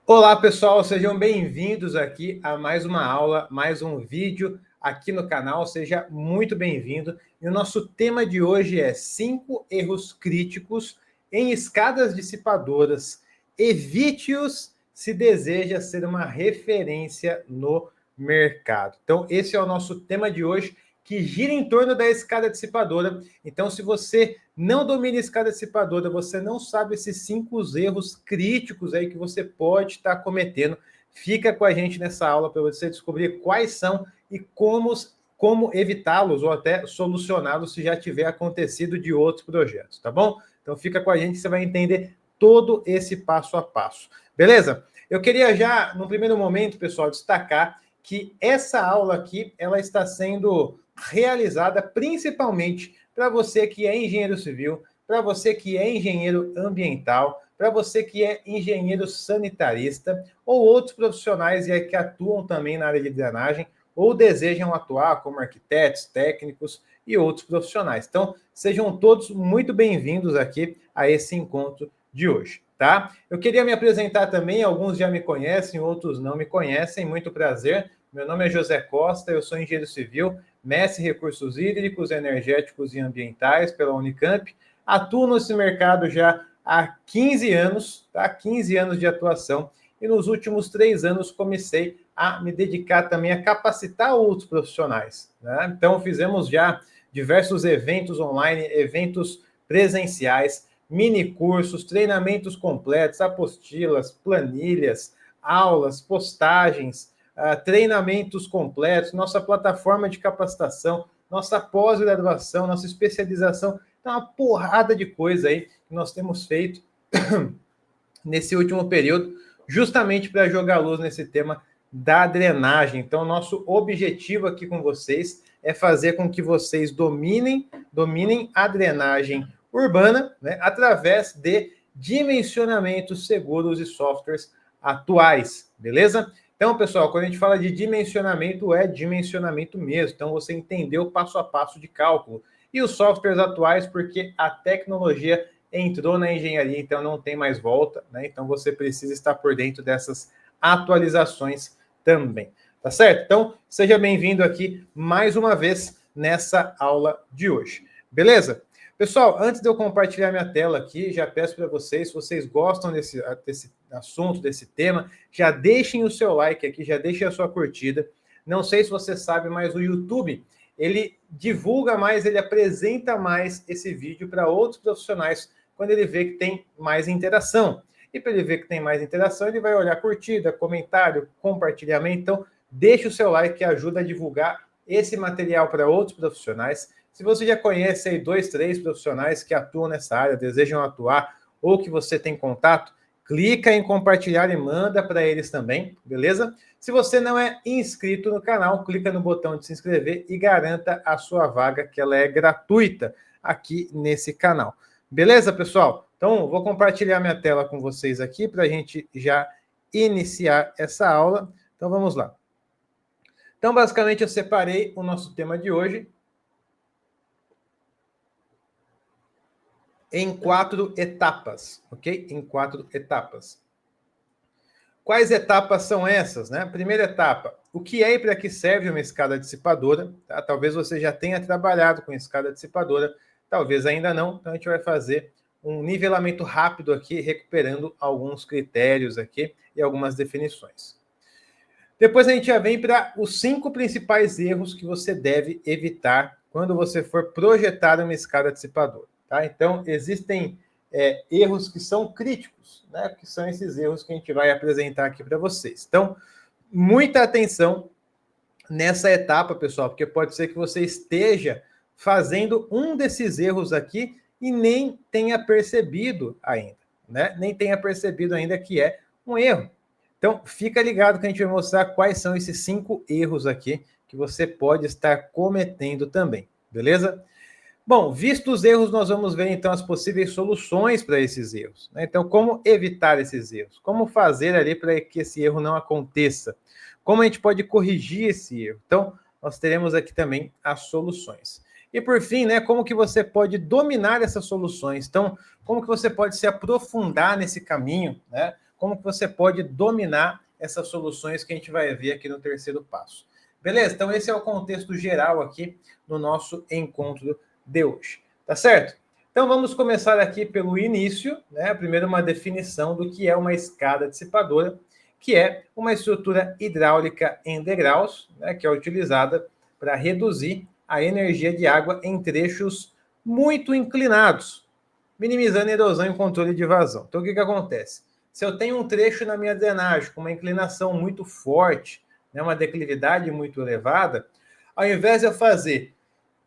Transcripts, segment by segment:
Olá, pessoal, sejam bem-vindos aqui a mais uma aula, mais um vídeo aqui no canal. Seja muito bem-vindo. E o nosso tema de hoje é 5 erros críticos em escadas dissipadoras. Evite-os se deseja ser uma referência no mercado. Então, esse é o nosso tema de hoje, que gira em torno da escada dissipadora. Então, se você não domina a escada dissipadora, você não sabe esses 5 erros críticos aí que você pode estar cometendo, fica com a gente nessa aula para você descobrir quais são e como evitá-los ou até solucioná-los se já tiver acontecido de outros projetos, tá bom? Então fica com a gente, você vai entender todo esse passo a passo. Beleza? Eu queria já, no primeiro momento, pessoal, destacar que essa aula aqui, ela está sendo realizada principalmente para você que é engenheiro civil, para você que é engenheiro ambiental, para você que é engenheiro sanitarista ou outros profissionais que atuam também na área de drenagem ou desejam atuar como arquitetos, técnicos e outros profissionais. Então, sejam todos muito bem-vindos aqui a esse encontro de hoje, tá? Eu queria me apresentar também, alguns já me conhecem, outros não me conhecem, muito prazer. Meu nome é José Costa, eu sou engenheiro civil, mestre em recursos hídricos, energéticos e ambientais pela Unicamp. Atuo nesse mercado já há 15 anos, tá? 15 anos de atuação. E nos últimos 3 anos comecei a me dedicar também a capacitar outros profissionais, né? Então, fizemos já diversos eventos online, eventos presenciais, mini cursos, treinamentos completos, apostilas, planilhas, aulas, postagens, treinamentos completos, nossa plataforma de capacitação, nossa pós-graduação, nossa especialização. Então, uma porrada de coisa aí que nós temos feito nesse último período, justamente para jogar luz nesse tema da drenagem. Então, nosso objetivo aqui com vocês é fazer com que vocês dominem a drenagem urbana, né, através de dimensionamentos seguros e softwares atuais, beleza? Então, pessoal, quando a gente fala de dimensionamento, é dimensionamento mesmo. Então, você entendeu o passo a passo de cálculo. E os softwares atuais, porque a tecnologia entrou na engenharia, então não tem mais volta, né? Então, você precisa estar por dentro dessas atualizações também, tá certo? Então, seja bem-vindo aqui mais uma vez nessa aula de hoje, beleza? Pessoal, antes de eu compartilhar minha tela aqui, já peço para vocês, se vocês gostam desse assunto, desse tema, já deixem o seu like aqui, já deixem a sua curtida. Não sei se você sabe, mas o YouTube, ele divulga mais, ele apresenta mais esse vídeo para outros profissionais quando ele vê que tem mais interação. E para ele ver que tem mais interação, ele vai olhar curtida, comentário, compartilhamento. Então, deixe o seu like que ajuda a divulgar esse material para outros profissionais. Se você já conhece aí 2, 3 profissionais que atuam nessa área, desejam atuar, ou que você tem contato, clica em compartilhar e manda para eles também, beleza? Se você não é inscrito no canal, clica no botão de se inscrever e garanta a sua vaga, que ela é gratuita aqui nesse canal. Beleza, pessoal? Então, vou compartilhar minha tela com vocês aqui para a gente já iniciar essa aula. Então, vamos lá. Então, basicamente, eu separei o nosso tema de hoje em 4 etapas, ok? Em 4 etapas. Quais etapas são essas, né? Primeira etapa, o que é e para que serve uma escada dissipadora? Tá? Talvez você já tenha trabalhado com escada dissipadora, talvez ainda não. Então, a gente vai fazer um nivelamento rápido aqui, recuperando alguns critérios aqui e algumas definições. Depois a gente já vem para os 5 principais erros que você deve evitar quando você for projetar uma escada dissipadora. Tá? Então, existem erros que são críticos, né? Que são esses erros que a gente vai apresentar aqui para vocês. Então, muita atenção nessa etapa, pessoal, porque pode ser que você esteja fazendo um desses erros aqui e nem tenha percebido ainda, né? Nem tenha percebido ainda que é um erro. Então, fica ligado que a gente vai mostrar quais são esses 5 erros aqui que você pode estar cometendo também, beleza? Bom, vistos os erros, nós vamos ver então as possíveis soluções para esses erros, né? Então, como evitar esses erros? Como fazer ali para que esse erro não aconteça? Como a gente pode corrigir esse erro? Então, nós teremos aqui também as soluções. E por fim, né, como que você pode dominar essas soluções? Então, como que você pode se aprofundar nesse caminho, né? como que você pode dominar essas soluções que a gente vai ver aqui no terceiro passo. Beleza? Então, esse é o contexto geral aqui do nosso encontro de hoje. Tá certo? Então, vamos começar aqui pelo início, né? Primeiro, uma definição do que é uma escada dissipadora, que é uma estrutura hidráulica em degraus, né? Que é utilizada para reduzir a energia de água em trechos muito inclinados, minimizando a erosão e controle de vazão. Então, o que acontece? Se eu tenho um trecho na minha drenagem com uma inclinação muito forte, né, uma declividade muito elevada, ao invés de eu fazer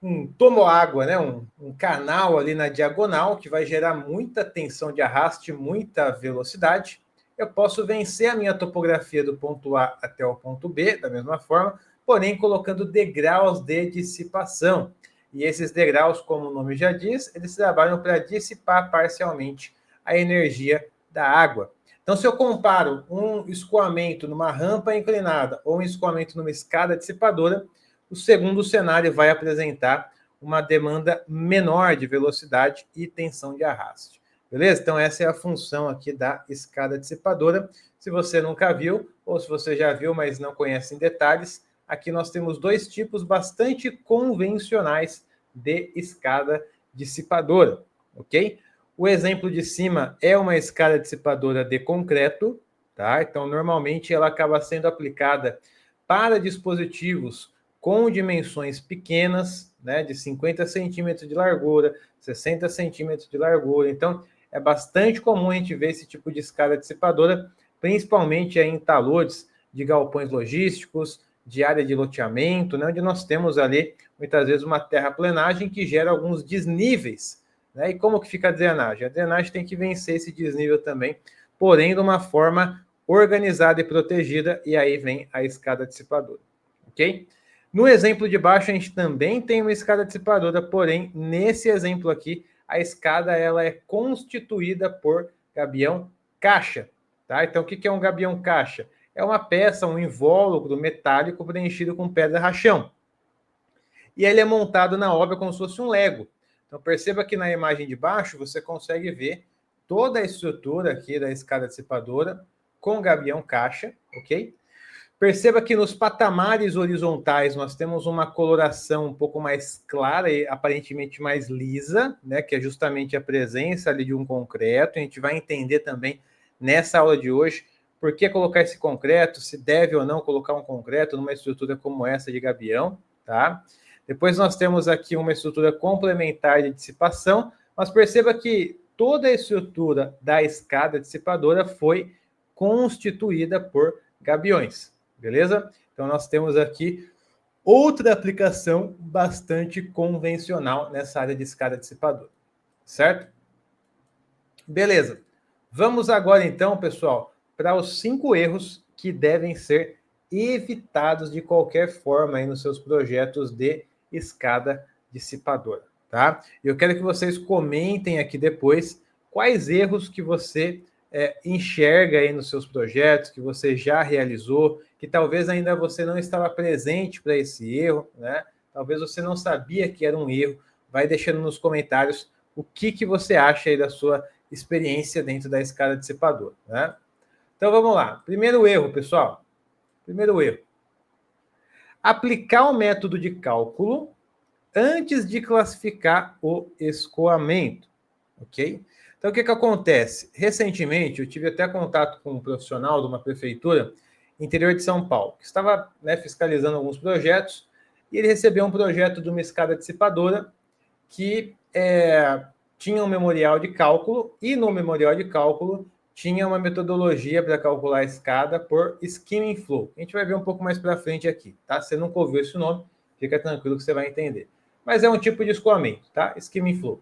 um tomo-água, né, um canal ali na diagonal, que vai gerar muita tensão de arraste, muita velocidade, eu posso vencer a minha topografia do ponto A até o ponto B, da mesma forma, porém colocando degraus de dissipação. E esses degraus, como o nome já diz, eles trabalham para dissipar parcialmente a energia da água. Então, se eu comparo um escoamento numa rampa inclinada ou um escoamento numa escada dissipadora, o segundo cenário vai apresentar uma demanda menor de velocidade e tensão de arraste. Beleza? Então, essa é a função aqui da escada dissipadora. Se você nunca viu, ou se você já viu, mas não conhece em detalhes, aqui nós temos dois tipos bastante convencionais de escada dissipadora, ok? O exemplo de cima é uma escada dissipadora de concreto, tá? Então, normalmente ela acaba sendo aplicada para dispositivos com dimensões pequenas, né, de 50 centímetros de largura, 60 centímetros de largura. Então, é bastante comum a gente ver esse tipo de escada dissipadora, principalmente em taludes de galpões logísticos, de área de loteamento, né, onde nós temos ali, muitas vezes, uma terraplenagem que gera alguns desníveis. Né? E como que fica a drenagem? A drenagem tem que vencer esse desnível também, porém de uma forma organizada e protegida, e aí vem a escada dissipadora. Ok? No exemplo de baixo, a gente também tem uma escada dissipadora, porém, nesse exemplo aqui, a escada ela é constituída por gabião caixa. Tá? Então, o que é um gabião caixa? É uma peça, um invólucro metálico preenchido com pedra rachão. E ele é montado na obra como se fosse um Lego. Então, perceba que na imagem de baixo você consegue ver toda a estrutura aqui da escada dissipadora com gabião caixa, ok? Perceba que nos patamares horizontais nós temos uma coloração um pouco mais clara e aparentemente mais lisa, né, que é justamente a presença ali de um concreto. A gente vai entender também nessa aula de hoje por que colocar esse concreto, se deve ou não colocar um concreto numa estrutura como essa de gabião, tá? Depois nós temos aqui uma estrutura complementar de dissipação, mas perceba que toda a estrutura da escada dissipadora foi constituída por gabiões, beleza? Então nós temos aqui outra aplicação bastante convencional nessa área de escada dissipadora, certo? Beleza. Vamos agora então, pessoal, para os 5 erros que devem ser evitados de qualquer forma aí nos seus projetos de escada dissipadora, tá? Eu quero que vocês comentem aqui depois quais erros que você enxerga aí nos seus projetos, que você já realizou, que talvez ainda você não estava presente para esse erro, né? Talvez você não sabia que era um erro. Vai deixando nos comentários o que você acha aí da sua experiência dentro da escada dissipadora, né? Então vamos lá. Primeiro erro, pessoal. Primeiro erro. Aplicar o método de cálculo antes de classificar o escoamento, ok? Então, o que acontece? Recentemente, eu tive até contato com um profissional de uma prefeitura interior de São Paulo, que estava, né, fiscalizando alguns projetos, e ele recebeu um projeto de uma escada dissipadora que tinha um memorial de cálculo, e no memorial de cálculo tinha uma metodologia para calcular a escada por skimming flow. A gente vai ver um pouco mais para frente aqui, tá? Se você nunca ouviu esse nome, fica tranquilo que você vai entender. Mas é um tipo de escoamento, tá? Skimming flow.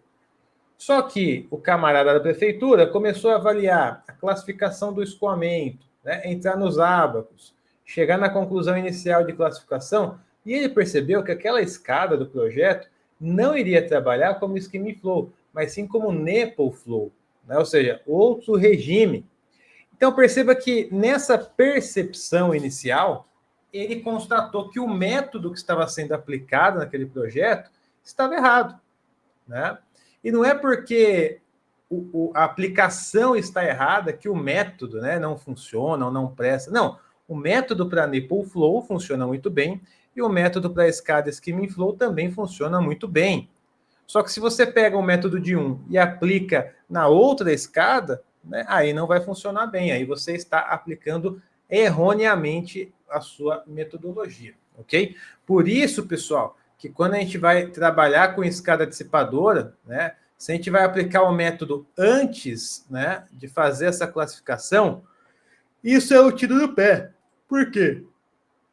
Só que o camarada da prefeitura começou a avaliar a classificação do escoamento, né? Entrar nos ábacos, chegar na conclusão inicial de classificação, e ele percebeu que aquela escada do projeto não iria trabalhar como skimming flow, mas sim como nipple flow, né? Ou seja, outro regime. Então perceba que nessa percepção inicial, ele constatou que o método que estava sendo aplicado naquele projeto estava errado, né? E não é porque a aplicação está errada, que o método, né, não funciona ou não presta. Não, o método para Nipple Flow funciona muito bem e o método para escada Skimming Flow também funciona muito bem. Só que se você pega o método de um e aplica na outra escada, né, aí não vai funcionar bem. Aí você está aplicando erroneamente a sua metodologia, ok? Por isso, pessoal, que quando a gente vai trabalhar com escada dissipadora, né, se a gente vai aplicar o método antes, né, de fazer essa classificação, isso é o tiro do pé. Por quê?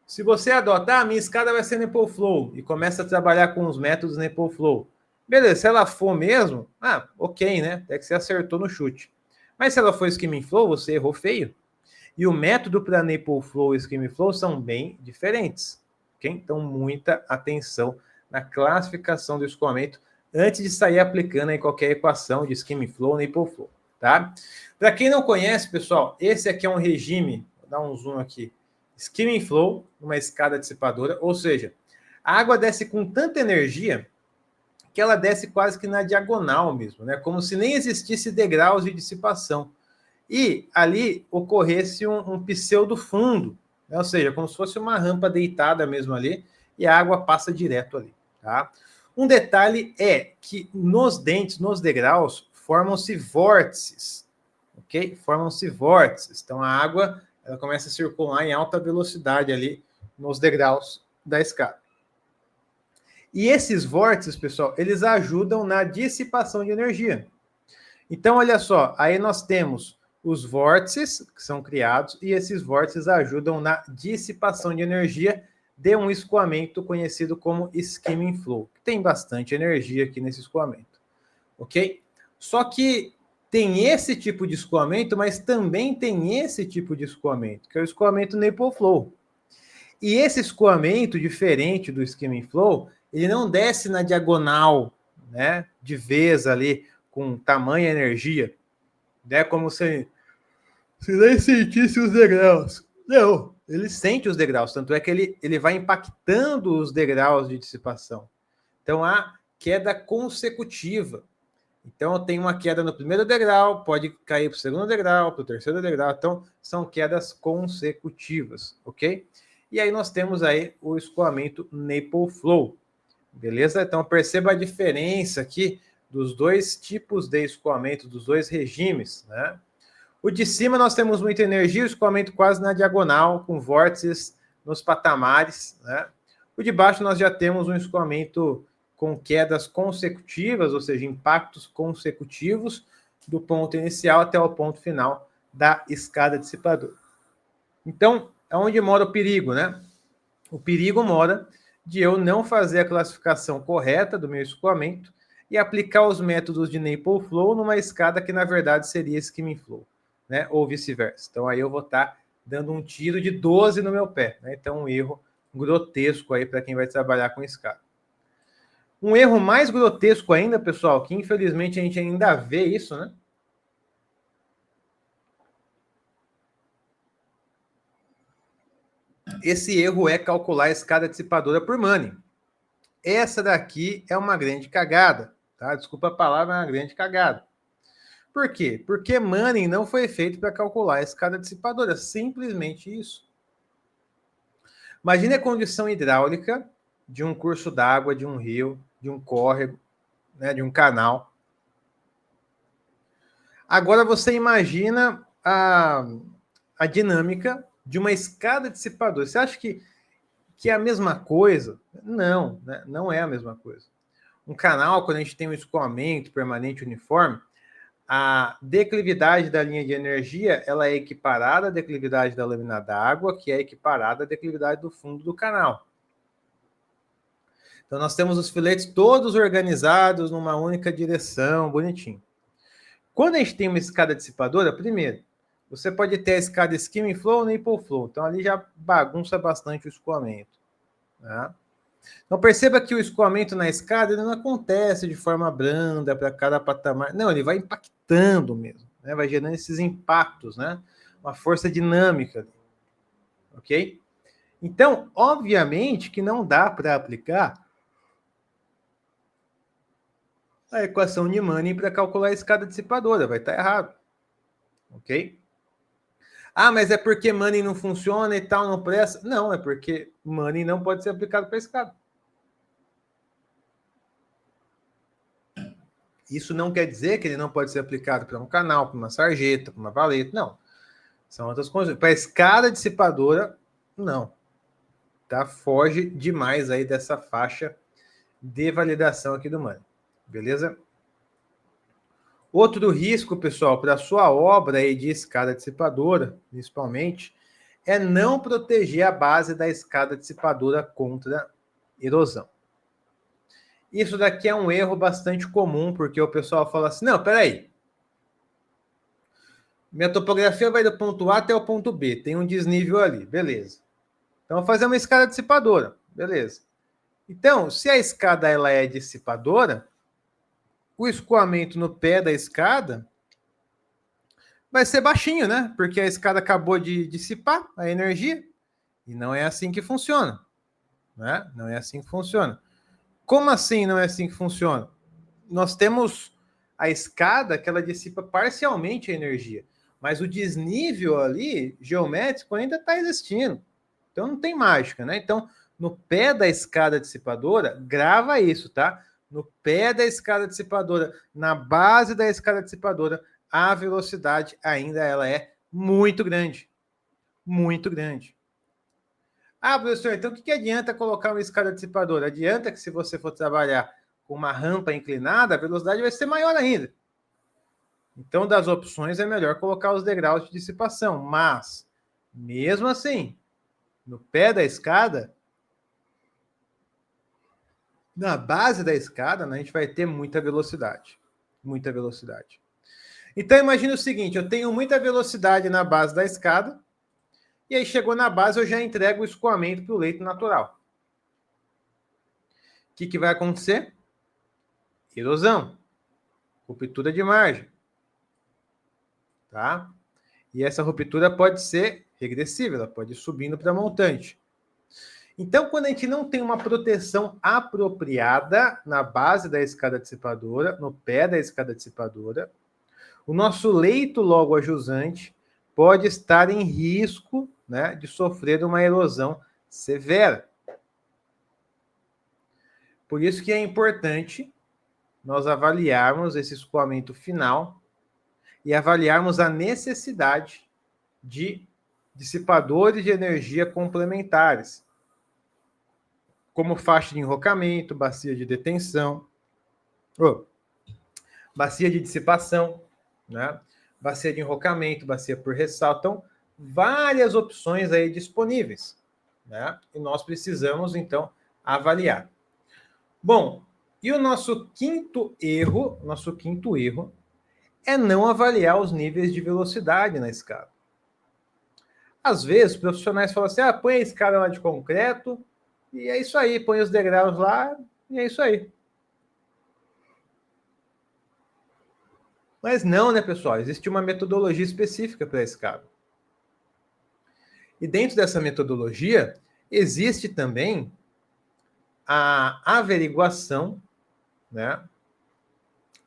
Se você adotar, a minha escada vai ser Nipple Flow e começa a trabalhar com os métodos Nipple Flow. Beleza, se ela for mesmo, ok, né? Até que você acertou no chute. Mas se ela for Skimming Flow, você errou feio. E o método para Nipple Flow e Skimming Flow são bem diferentes. Okay? Então, muita atenção na classificação do escoamento antes de sair aplicando aí qualquer equação de Skimming Flow ou Nipple Flow. Tá? Para quem não conhece, pessoal, esse aqui é um regime, vou dar um zoom aqui, Skimming Flow, uma escada dissipadora, ou seja, a água desce com tanta energia que ela desce quase que na diagonal mesmo, né? Como se nem existisse degraus de dissipação. E ali ocorresse um pseudo fundo, né? Ou seja, como se fosse uma rampa deitada mesmo ali, e a água passa direto ali. Tá? Um detalhe é que nos dentes, nos degraus, formam-se vórtices, ok? Formam-se vórtices. Então a água ela começa a circular em alta velocidade ali nos degraus da escada. E esses vórtices, pessoal, eles ajudam na dissipação de energia. Então, olha só, aí nós temos os vórtices que são criados e esses vórtices ajudam na dissipação de energia de um escoamento conhecido como Skimming Flow, que tem bastante energia aqui nesse escoamento, ok? Só que tem esse tipo de escoamento, mas também tem esse tipo de escoamento, que é o escoamento Nipple Flow. E esse escoamento, diferente do Skimming Flow, ele não desce na diagonal, né, de vez ali, com tamanha energia, né, como se nem sentisse os degraus. Não, ele sente os degraus, tanto é que ele vai impactando os degraus de dissipação. Então, há queda consecutiva. Então, eu tenho uma queda no primeiro degrau, pode cair para o segundo degrau, para o terceiro degrau. Então, são quedas consecutivas, ok? E aí nós temos aí o escoamento Nipple Flow, beleza? Então, perceba a diferença aqui dos dois tipos de escoamento, dos dois regimes, né? O de cima nós temos muita energia, o escoamento quase na diagonal, com vórtices nos patamares, né? O de baixo nós já temos um escoamento com quedas consecutivas, ou seja, impactos consecutivos do ponto inicial até o ponto final da escada dissipadora. Então, é onde mora o perigo, né? O perigo mora de eu não fazer a classificação correta do meu escoamento e aplicar os métodos de Nipple Flow numa escada que, na verdade, seria Skimming Flow, né? Ou vice-versa. Então, aí eu vou estar dando um tiro de 12 no meu pé, né? Então, um erro grotesco aí para quem vai trabalhar com escada. Um erro mais grotesco ainda, pessoal, que infelizmente a gente ainda vê isso, né? Esse erro é calcular a escada dissipadora por Manning. Essa daqui é uma grande cagada, tá? Desculpa a palavra, é uma grande cagada. Por quê? Porque Manning não foi feito para calcular a escada dissipadora, simplesmente isso. Imagine a condição hidráulica de um curso d'água, de um rio, de um córrego, né, de um canal. Agora você imagina a dinâmica de uma escada dissipadora. Você acha que é a mesma coisa? Não, né? Não é a mesma coisa. Um canal, quando a gente tem um escoamento permanente uniforme, a declividade da linha de energia ela é equiparada à declividade da lâmina d'água, que é equiparada à declividade do fundo do canal. Então, nós temos os filetes todos organizados numa única direção, bonitinho. Quando a gente tem uma escada dissipadora, primeiro, você pode ter a escada Skimming Flow ou Nipple Flow. Então, ali já bagunça bastante o escoamento. Tá? Então, perceba que o escoamento na escada ele não acontece de forma branda para cada patamar. Não, ele vai impactando mesmo. Né? Vai gerando esses impactos, né? Uma força dinâmica. Ok? Então, obviamente que não dá para aplicar a equação de Manning para calcular a escada dissipadora. Vai estar errado. Ok? Ah, mas é porque Manning não funciona e tal, não presta. Não, é porque Manning não pode ser aplicado para escada. Isso não quer dizer que ele não pode ser aplicado para um canal, para uma sarjeta, para uma valeta. Não. São outras coisas. Para a escada dissipadora, não. Tá? Foge demais aí dessa faixa de validação aqui do Manning. Beleza? Outro risco, pessoal, para a sua obra aí de escada dissipadora, principalmente, é não proteger a base da escada dissipadora contra erosão. Isso daqui é um erro bastante comum, porque o pessoal fala assim, não, peraí, minha topografia vai do ponto A até o ponto B, tem um desnível ali, beleza. Então, vou fazer uma escada dissipadora, beleza. Então, se a escada ela é dissipadora, o escoamento no pé da escada vai ser baixinho, né? Porque a escada acabou de dissipar a energia. E não é assim que funciona. Né? Não é assim que funciona. Como assim não é assim que funciona? Nós temos a escada que ela dissipa parcialmente a energia. Mas o desnível ali, geométrico, ainda está existindo. Então não tem mágica, né? Então, no pé da escada dissipadora, grava isso, tá? No pé da escada dissipadora, na base da escada dissipadora, a velocidade ainda ela é muito grande. Muito grande. Ah, professor, então o que adianta colocar uma escada dissipadora? Adianta que se você for trabalhar com uma rampa inclinada, a velocidade vai ser maior ainda. Então, das opções, é melhor colocar os degraus de dissipação. Mas, mesmo assim, no pé da escada, na base da escada, né, a gente vai ter muita velocidade. Muita velocidade. Então, imagine o seguinte, eu tenho muita velocidade na base da escada, e aí chegou na base, eu já entrego o escoamento para o leito natural. O que vai acontecer? Erosão. Ruptura de margem. Tá? E essa ruptura pode ser regressiva, ela pode ir subindo para montante. Então, quando a gente não tem uma proteção apropriada na base da escada dissipadora, no pé da escada dissipadora, o nosso leito logo ajusante pode estar em risco, né, de sofrer uma erosão severa. Por isso que é importante nós avaliarmos esse escoamento final e avaliarmos a necessidade de dissipadores de energia complementares, como faixa de enrocamento, bacia de detenção, bacia de dissipação, né? Bacia de enrocamento, bacia por ressalto. Então, várias opções aí disponíveis, né? E nós precisamos, então, avaliar. Bom, e o nosso quinto erro é não avaliar os níveis de velocidade na escada. Às vezes, profissionais falam assim, põe a escada lá de concreto, e é isso aí, põe os degraus lá, e é isso aí. Mas não, né, pessoal? Existe uma metodologia específica para a escada. E dentro dessa metodologia, existe também a averiguação, né,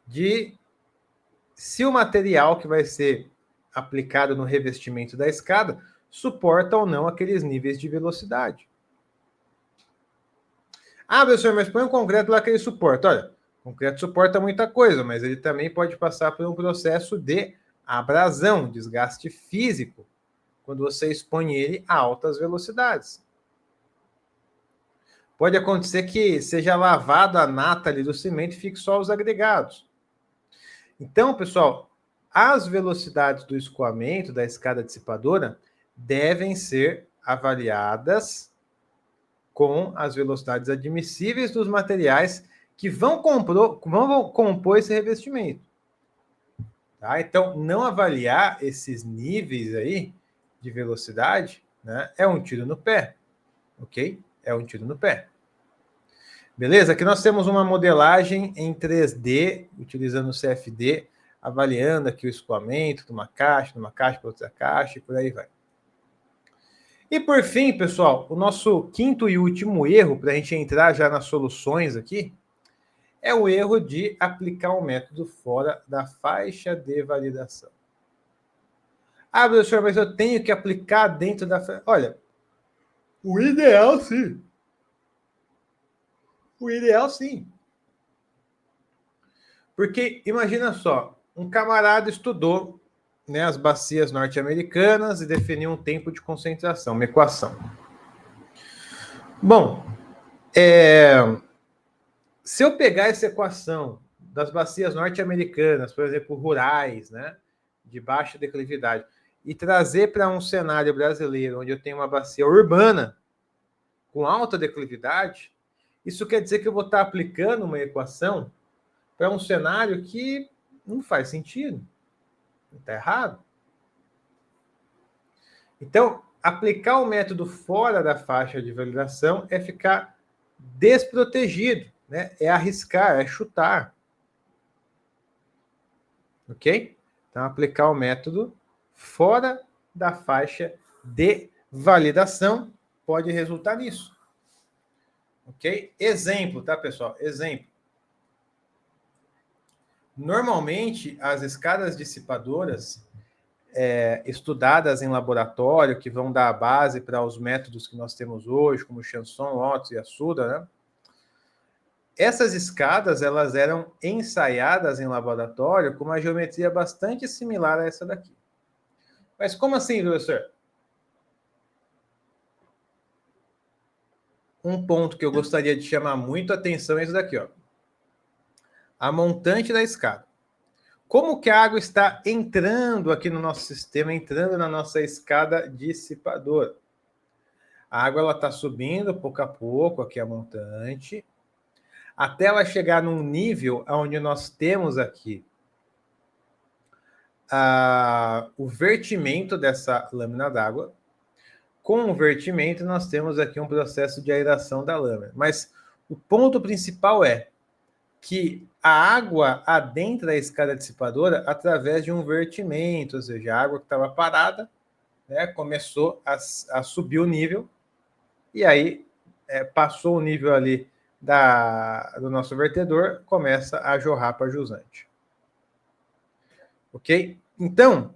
de se o material que vai ser aplicado no revestimento da escada suporta ou não aqueles níveis de velocidade. Ah, professor, mas põe um concreto lá que ele suporta. Olha, o concreto suporta muita coisa, mas ele também pode passar por um processo de abrasão, desgaste físico, quando você expõe ele a altas velocidades. Pode acontecer que seja lavado a nata ali do cimento e fique só os agregados. Então, pessoal, as velocidades do escoamento da escada dissipadora devem ser avaliadas com as velocidades admissíveis dos materiais que vão compor esse revestimento. Tá? Então, não avaliar esses níveis aí de velocidade, né, é um tiro no pé, ok? É um tiro no pé. Beleza? Aqui nós temos uma modelagem em 3D, utilizando o CFD, avaliando aqui o escoamento de uma caixa para outra caixa e por aí vai. E por fim, pessoal, o nosso quinto e último erro, para a gente entrar já nas soluções aqui, É o erro de aplicar o método fora da faixa de validação. Ah, professor, mas eu tenho que aplicar dentro da... Olha, o ideal sim. O ideal sim. Porque imagina só, um camarada estudou, né, as bacias norte-americanas e definiu um tempo de concentração, uma equação. Bom, se eu pegar essa equação das bacias norte-americanas, por exemplo, rurais, né, de baixa declividade, e trazer para um cenário brasileiro, onde eu tenho uma bacia urbana com alta declividade, isso quer dizer que eu vou estar aplicando uma equação para um cenário que não faz sentido. Está errado. Então, aplicar o método fora da faixa de validação é ficar desprotegido, né? É arriscar, é chutar. Ok? Então, aplicar o método fora da faixa de validação pode resultar nisso. Ok? Exemplo, tá, pessoal? Exemplo. Normalmente, as escadas dissipadoras estudadas em laboratório, que vão dar a base para os métodos que nós temos hoje, como Chanson, Otto e Assuda, né? Essas escadas, elas eram ensaiadas em laboratório com uma geometria bastante similar a essa daqui. Mas como assim, professor? Um ponto que eu gostaria de chamar muito a atenção é isso daqui, ó. A montante da escada. Como que a água está entrando aqui no nosso sistema, entrando na nossa escada dissipadora? A água está subindo pouco a pouco, aqui a montante, até ela chegar num nível onde nós temos aqui o vertimento dessa lâmina d'água. Com o vertimento, nós temos aqui um processo de aeração da lâmina. Mas o ponto principal é que a água adentra a escada dissipadora através de um vertimento, ou seja, a água que estava parada, né, começou a subir o nível, e aí passou o nível ali do nosso vertedor, começa a jorrar para jusante. Ok? Então,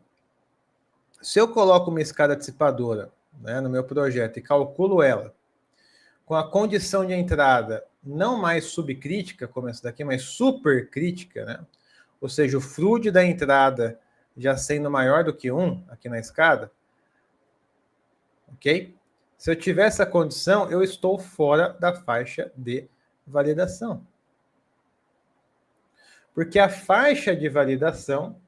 se eu coloco uma escada dissipadora, né, no meu projeto e calculo ela com a condição de entrada não mais subcrítica, como essa daqui, mas supercrítica, né? Ou seja, o fluxo da entrada já sendo maior do que 1 aqui na escada, ok? Se eu tiver essa condição, eu estou fora da faixa de validação. Porque a faixa de validação,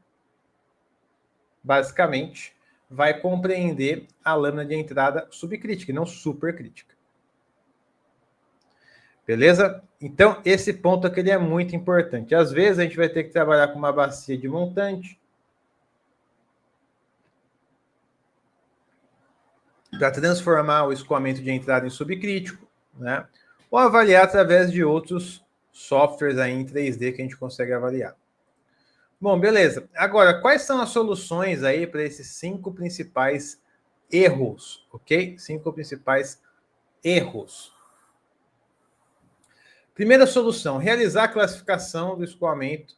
basicamente, vai compreender a lâmina de entrada subcrítica, e não supercrítica. Beleza? Então, esse ponto aqui ele é muito importante. Às vezes, a gente vai ter que trabalhar com uma bacia de montante para transformar o escoamento de entrada em subcrítico, né? Ou avaliar através de outros softwares aí em 3D que a gente consegue avaliar. Bom, beleza. Agora, quais são as soluções aí para esses 5 principais erros, ok? 5 principais erros. Primeira solução, realizar a classificação do escoamento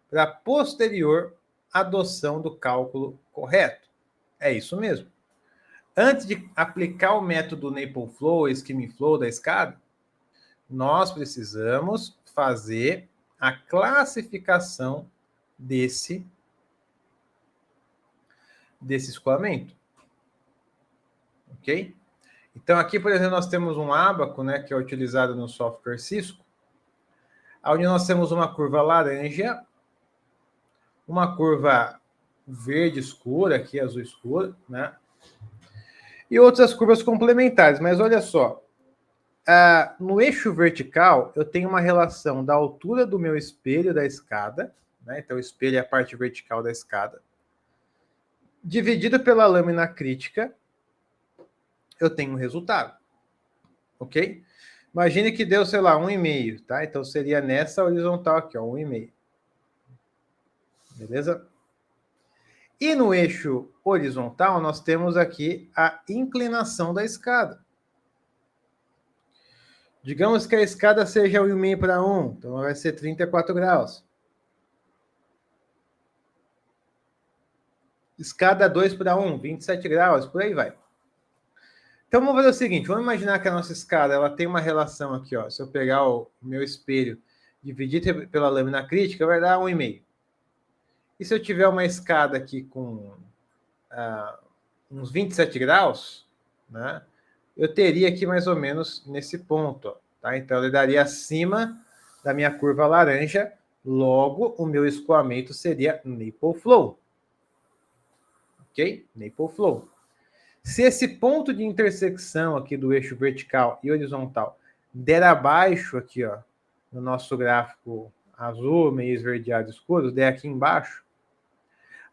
para posterior adoção do cálculo correto. É isso mesmo. Antes de aplicar o método Maple Flow, Scheme Flow da escada, nós precisamos fazer a classificação desse escoamento. Ok? Então, aqui, por exemplo, nós temos um ábaco, né, que é utilizado no software Cisco, onde nós temos uma curva laranja, uma curva verde escura, aqui azul escuro, né? E outras curvas complementares. Mas olha só, no eixo vertical, eu tenho uma relação da altura do meu espelho da escada, né? Então, o espelho é a parte vertical da escada, dividido pela lâmina crítica, eu tenho um resultado. Ok? Imagine que deu, sei lá, 1,5, tá? Então, seria nessa horizontal aqui, ó, 1,5. Beleza? E no eixo horizontal, nós temos aqui a inclinação da escada. Digamos que a escada seja 1,5 para 1, então vai ser 34 graus. Escada 2 para 1, 27 graus, por aí vai. Então vamos fazer o seguinte, vamos imaginar que a nossa escada ela tem uma relação aqui, ó. Se eu pegar o meu espelho, dividir pela lâmina crítica, vai dar 1,5. E se eu tiver uma escada aqui com uns 27 graus, né, eu teria aqui mais ou menos nesse ponto, ó, tá? Então ele daria acima da minha curva laranja, logo o meu escoamento seria nipple flow. Ok? Nipple flow. Se esse ponto de intersecção aqui do eixo vertical e horizontal der abaixo aqui, ó, no nosso gráfico azul, meio esverdeado escuro, der aqui embaixo,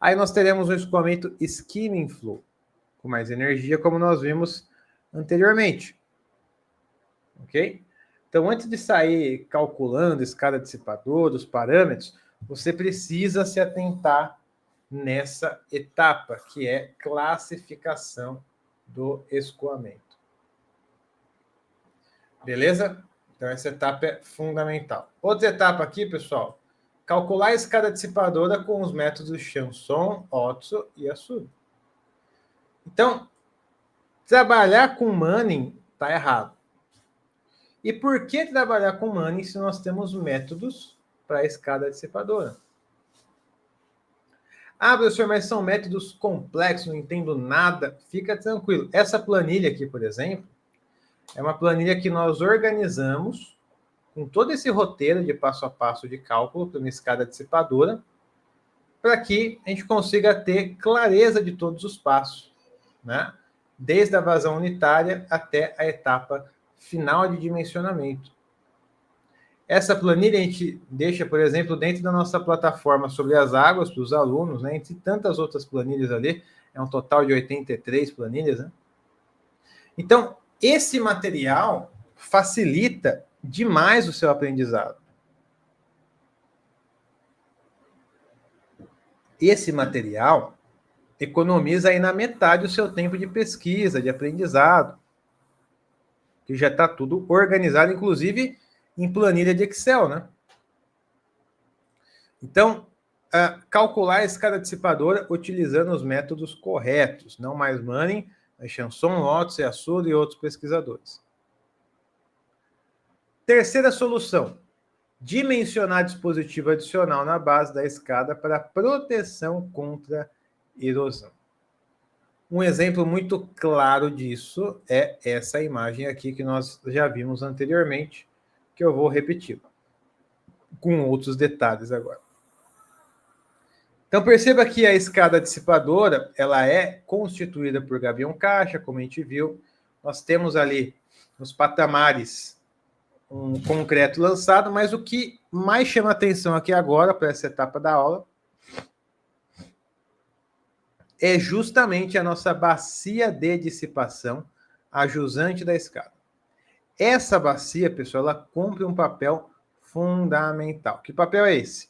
aí nós teremos um escoamento skimming flow, com mais energia, como nós vimos anteriormente. Ok? Então, antes de sair calculando escada dissipadora, os parâmetros, você precisa se atentar nessa etapa, que é classificação do escoamento. Beleza? Então, essa etapa é fundamental. Outra etapa aqui, pessoal, calcular a escada dissipadora com os métodos Chanson, Otto e Assudo. Então, trabalhar com Manning está errado. E por que trabalhar com Manning se nós temos métodos para a escada dissipadora? Ah, professor, mas são métodos complexos, não entendo nada. Fica tranquilo. Essa planilha aqui, por exemplo, é uma planilha que nós organizamos com todo esse roteiro de passo a passo de cálculo para uma escada dissipadora, para que a gente consiga ter clareza de todos os passos, né? Desde a vazão unitária até a etapa final de dimensionamento. Essa planilha a gente deixa, por exemplo, dentro da nossa plataforma sobre as águas para os alunos, né? Entre tantas outras planilhas ali, é um total de 83 planilhas, né? Então, esse material facilita demais o seu aprendizado. Esse material economiza aí na metade o seu tempo de pesquisa, de aprendizado, que já está tudo organizado, inclusive em planilha de Excel, né? Então, calcular a escada dissipadora utilizando os métodos corretos, não mais Manning, Chanson, Otto, Assudo e outros pesquisadores. Terceira solução, dimensionar dispositivo adicional na base da escada para proteção contra erosão. Um exemplo muito claro disso é essa imagem aqui que nós já vimos anteriormente, que eu vou repetir, com outros detalhes agora. Então perceba que a escada dissipadora, ela é constituída por gavião caixa, como a gente viu. Nós temos ali nos patamares um concreto lançado, mas o que mais chama atenção aqui agora, para essa etapa da aula, é justamente a nossa bacia de dissipação, a jusante da escada. Essa bacia, pessoal, ela cumpre um papel fundamental. Que papel é esse?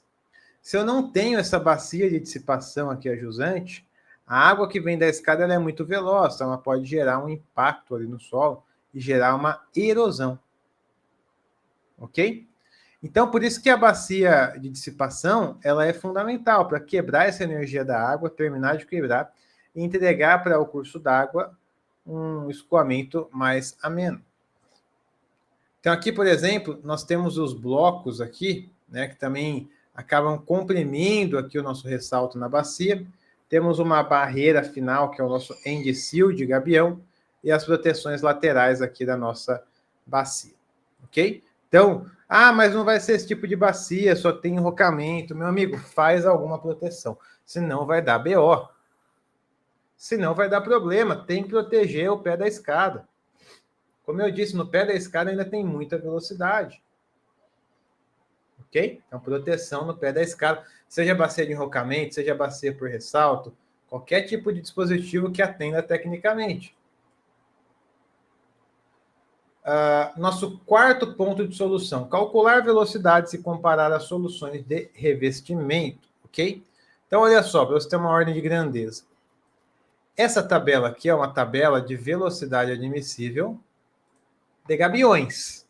Se eu não tenho essa bacia de dissipação aqui, a jusante, a água que vem da escada ela é muito veloz, então ela pode gerar um impacto ali no solo e gerar uma erosão. Ok? Então, por isso que a bacia de dissipação ela é fundamental para quebrar essa energia da água, terminar de quebrar e entregar para o curso d'água um escoamento mais ameno. Então, aqui, por exemplo, nós temos os blocos aqui, né, que também acabam comprimindo aqui o nosso ressalto na bacia. Temos uma barreira final, que é o nosso end seal de gabião, e as proteções laterais aqui da nossa bacia. Ok? Então, mas não vai ser esse tipo de bacia, só tem enrocamento. Meu amigo, faz alguma proteção, senão vai dar BO. Senão vai dar problema, tem que proteger o pé da escada. Como eu disse, no pé da escada ainda tem muita velocidade. Ok? Então, proteção no pé da escada, seja bacia de enrocamento, seja bacia por ressalto, qualquer tipo de dispositivo que atenda tecnicamente. Nosso quarto ponto de solução, calcular velocidades e comparar as soluções de revestimento, ok? Então, olha só, para você ter uma ordem de grandeza. Essa tabela aqui é uma tabela de velocidade admissível de gabiões.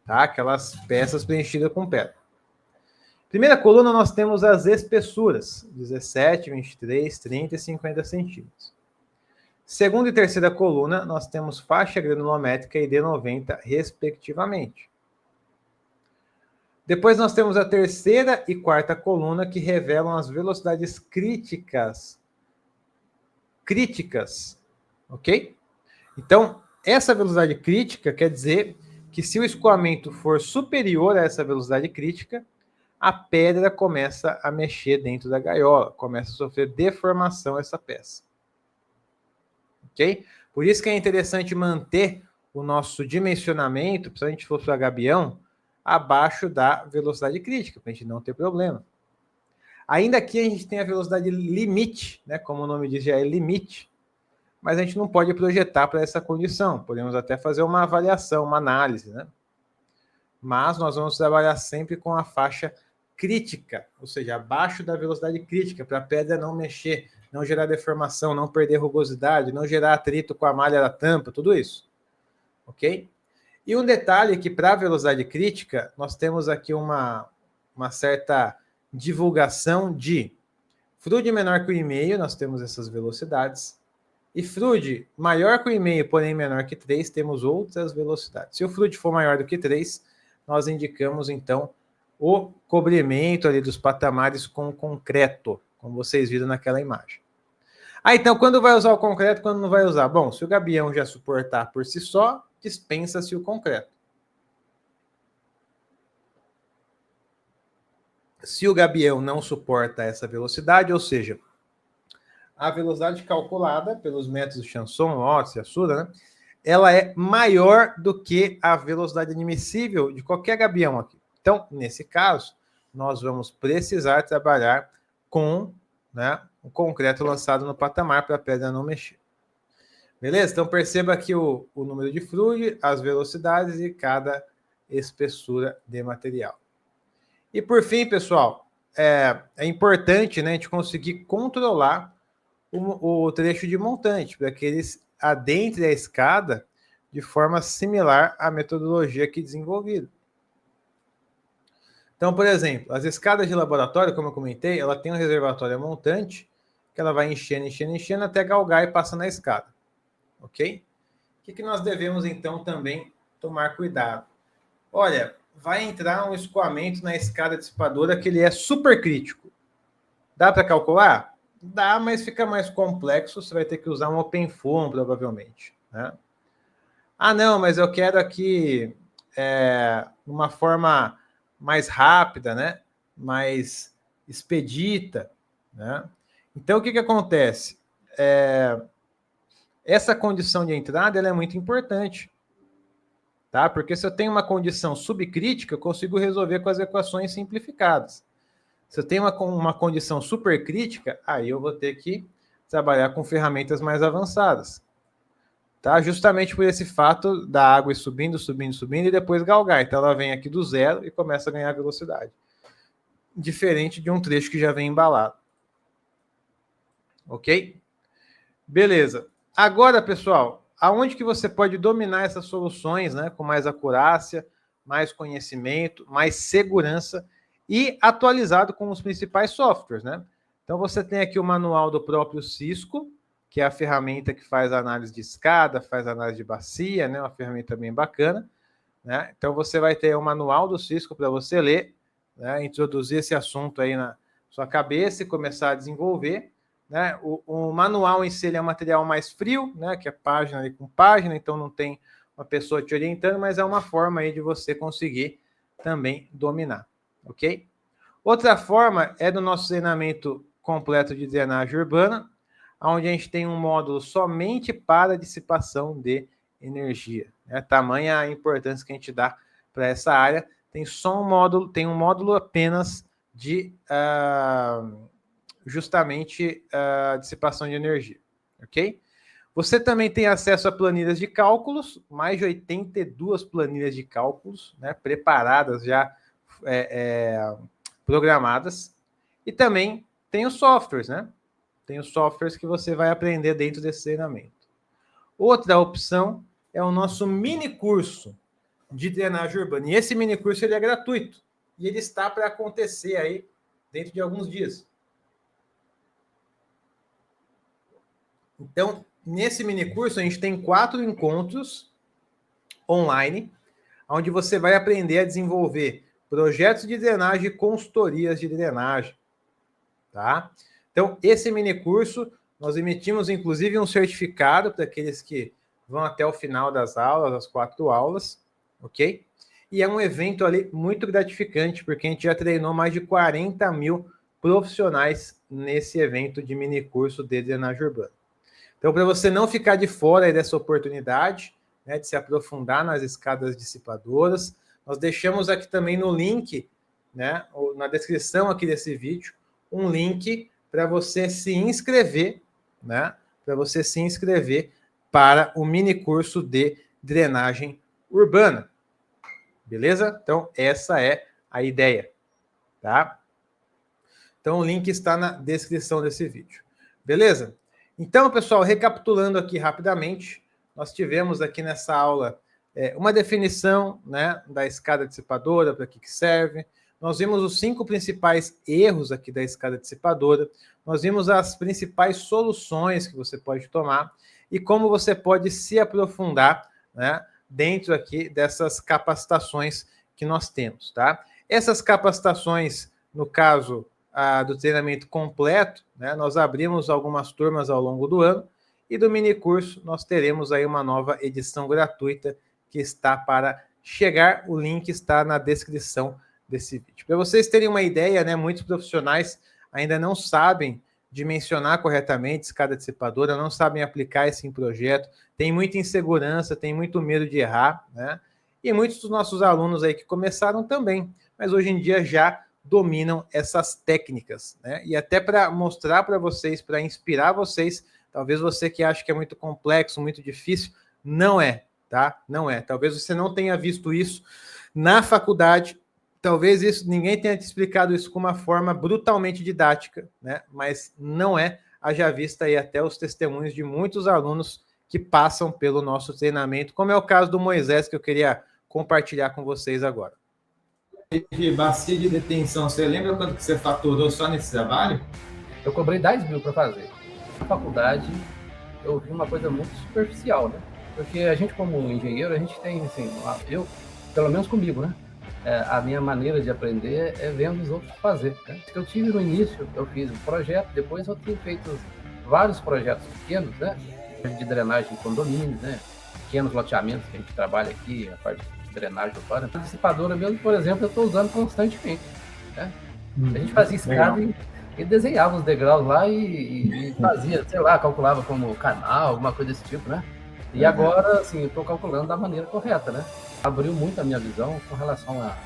tá? Aquelas peças preenchidas com pedra. Primeira coluna, nós temos as espessuras, 17, 23, 30 e 50 centímetros. Segunda e terceira coluna, nós temos faixa granulométrica e D90, respectivamente. Depois nós temos a terceira e quarta coluna, que revelam as velocidades críticas. Ok? Então, essa velocidade crítica quer dizer que se o escoamento for superior a essa velocidade crítica, a pedra começa a mexer dentro da gaiola, começa a sofrer deformação essa peça. Ok? Por isso que é interessante manter o nosso dimensionamento, principalmente se for para gabião, abaixo da velocidade crítica, para a gente não ter problema. Ainda aqui a gente tem a velocidade limite, né? Como o nome diz, já é limite, mas a gente não pode projetar para essa condição. Podemos até fazer uma avaliação, uma análise, né? Mas nós vamos trabalhar sempre com a faixa crítica, ou seja, abaixo da velocidade crítica, para a pedra não mexer, não gerar deformação, não perder rugosidade, não gerar atrito com a malha da tampa, tudo isso. Ok? E um detalhe que para a velocidade crítica, nós temos aqui uma certa divulgação de FRUD menor que 1,5, nós temos essas velocidades, e FRUD maior que 1,5, porém menor que 3, temos outras velocidades. Se o FRUD for maior do que 3, nós indicamos, então, o cobrimento ali dos patamares com concreto, como vocês viram naquela imagem. Então, quando vai usar o concreto, quando não vai usar? Bom, se o gabião já suportar por si só, dispensa-se o concreto. Se o gabião não suporta essa velocidade, ou seja, a velocidade calculada pelos métodos Chanson, Otis e Assuda, né, ela é maior do que a velocidade admissível de qualquer gabião aqui. Então, nesse caso, nós vamos precisar trabalhar com, né, o concreto lançado no patamar para a pedra não mexer. Beleza? Então, perceba aqui o número de FRUD, as velocidades e cada espessura de material. E, por fim, pessoal, é importante, né, a gente conseguir controlar o trecho de montante, para que eles adentrem a escada de forma similar à metodologia aqui desenvolvida. Então, por exemplo, as escadas de laboratório, como eu comentei, ela tem um reservatório montante, que ela vai enchendo, enchendo, enchendo, até galgar e passa na escada. Ok? O que nós devemos, então, também tomar cuidado? Olha, vai entrar um escoamento na escada dissipadora que ele é super crítico. Dá para calcular? Dá, mas fica mais complexo, você vai ter que usar um OpenFOAM, provavelmente. Né? Ah, não, mas eu quero aqui uma forma mais rápida, né? Mais expedita. Né? Então, o que acontece? Essa condição de entrada ela é muito importante. Tá? Porque se eu tenho uma condição subcrítica, eu consigo resolver com as equações simplificadas. Se eu tenho uma condição supercrítica, aí eu vou ter que trabalhar com ferramentas mais avançadas. Tá? Justamente por esse fato da água ir subindo, subindo, subindo e depois galgar. Então ela vem aqui do zero e começa a ganhar velocidade. Diferente de um trecho que já vem embalado. Ok? Beleza. Agora, pessoal, aonde que você pode dominar essas soluções, né, com mais acurácia, mais conhecimento, mais segurança e atualizado com os principais softwares, né? Então você tem aqui o manual do próprio Cisco, que é a ferramenta que faz a análise de escada, faz a análise de bacia, né? Uma ferramenta bem bacana, né? Então você vai ter o manual do Cisco para você ler, né? Introduzir esse assunto aí na sua cabeça e começar a desenvolver. Né? O manual em si ele é um material mais frio, né? Que é página ali com página, então não tem uma pessoa te orientando, mas é uma forma aí de você conseguir também dominar, ok? Outra forma é do nosso treinamento completo de drenagem urbana, onde a gente tem um módulo somente para dissipação de energia. Né? Tamanha a importância que a gente dá para essa área. Tem só um módulo apenas de justamente a dissipação de energia, ok? Você também tem acesso a planilhas de cálculos, mais de 82 planilhas de cálculos, né, preparadas já, programadas, e também tem os softwares, né? Tem os softwares que você vai aprender dentro desse treinamento. Outra opção é o nosso mini curso, de drenagem urbana. E esse minicurso ele é gratuito. E ele está para acontecer aí dentro de alguns dias. Então, nesse minicurso, a gente tem 4 encontros online, onde você vai aprender a desenvolver projetos de drenagem e consultorias de drenagem. Tá? Então, esse minicurso, nós emitimos, inclusive, um certificado para aqueles que vão até o final das aulas, as 4 aulas, ok? E é um evento ali muito gratificante, porque a gente já treinou mais de 40 mil profissionais nesse evento de minicurso de drenagem urbana. Então, para você não ficar de fora aí dessa oportunidade, né, de se aprofundar nas escadas dissipadoras, nós deixamos aqui também no link, né, ou na descrição aqui desse vídeo, um link para você se inscrever, né, para você se inscrever para o mini curso de drenagem urbana. Beleza? Então, essa é a ideia, tá? Então, o link está na descrição desse vídeo. Beleza? Então, pessoal, recapitulando aqui rapidamente, nós tivemos aqui nessa aula uma definição, né, da escada dissipadora, para que serve. Nós vimos os 5 principais erros aqui da escada dissipadora. Nós vimos as principais soluções que você pode tomar e como você pode se aprofundar, né, dentro aqui dessas capacitações que nós temos, tá? Essas capacitações, no caso do treinamento completo, né, nós abrimos algumas turmas ao longo do ano e do mini curso nós teremos aí uma nova edição gratuita que está para chegar. O link está na descrição desse vídeo. Para vocês terem uma ideia, né, muitos profissionais ainda não sabem dimensionar corretamente escada dissipadora, não sabem aplicar isso em projeto, tem muita insegurança, tem muito medo de errar, né? E muitos dos nossos alunos aí que começaram também, mas hoje em dia já dominam essas técnicas, né? E até para mostrar para vocês, para inspirar vocês, talvez você que acha que é muito complexo, muito difícil, não é, tá? Não é. Talvez você não tenha visto isso na faculdade, talvez isso ninguém tenha te explicado isso com uma forma brutalmente didática, né? Mas não é. Haja vista aí até os testemunhos de muitos alunos que passam pelo nosso treinamento, como é o caso do Moisés, que eu queria compartilhar com vocês agora. De bacia de detenção, você lembra quanto que você faturou só nesse trabalho? Eu cobrei 10 mil para fazer. Na faculdade, eu vi uma coisa muito superficial, né? Porque a gente, como engenheiro, a gente tem, assim, eu, pelo menos comigo, né? A minha maneira de aprender é vendo os outros fazer, né? Eu tive no início, eu fiz um projeto, depois eu tenho feito vários projetos pequenos, né? De drenagem em condomínios, né? Pequenos loteamentos que a gente trabalha aqui, a parte de drenagem urbana. A dissipadora mesmo, por exemplo, eu estou usando constantemente, né? A gente fazia escada e desenhava os degraus lá e fazia, sei lá, calculava como canal, alguma coisa desse tipo, né? E agora, assim, eu estou calculando da maneira correta, né? Abriu muito a minha visão com relação a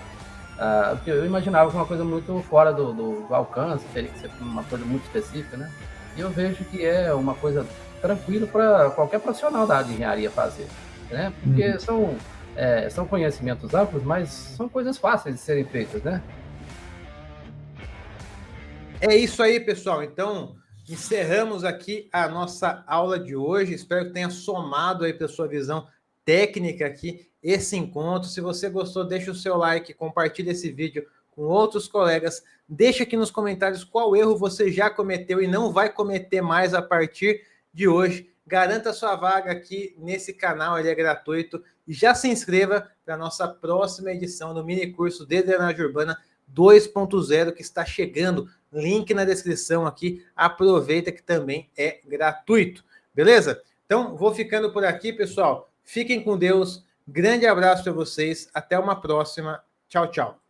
porque eu imaginava que uma coisa muito fora do alcance, teria que ser uma coisa muito específica, né? E eu vejo que é uma coisa tranquila para qualquer profissional da área de engenharia fazer, né? Porque são conhecimentos amplos, mas são coisas fáceis de serem feitas, né? É isso aí, pessoal. Então, encerramos aqui a nossa aula de hoje. Espero que tenha somado aí para a sua visão técnica aqui esse encontro. Se você gostou, deixa o seu like, compartilhe esse vídeo com outros colegas. Deixa aqui nos comentários qual erro você já cometeu e não vai cometer mais a partir de hoje. Garanta sua vaga aqui nesse canal, ele é gratuito. E já se inscreva para a nossa próxima edição do mini curso de drenagem urbana 2.0 que está chegando. Link na descrição aqui. Aproveita que também é gratuito. Beleza? Então, vou ficando por aqui, pessoal. Fiquem com Deus. Grande abraço para vocês. Até uma próxima. Tchau, tchau.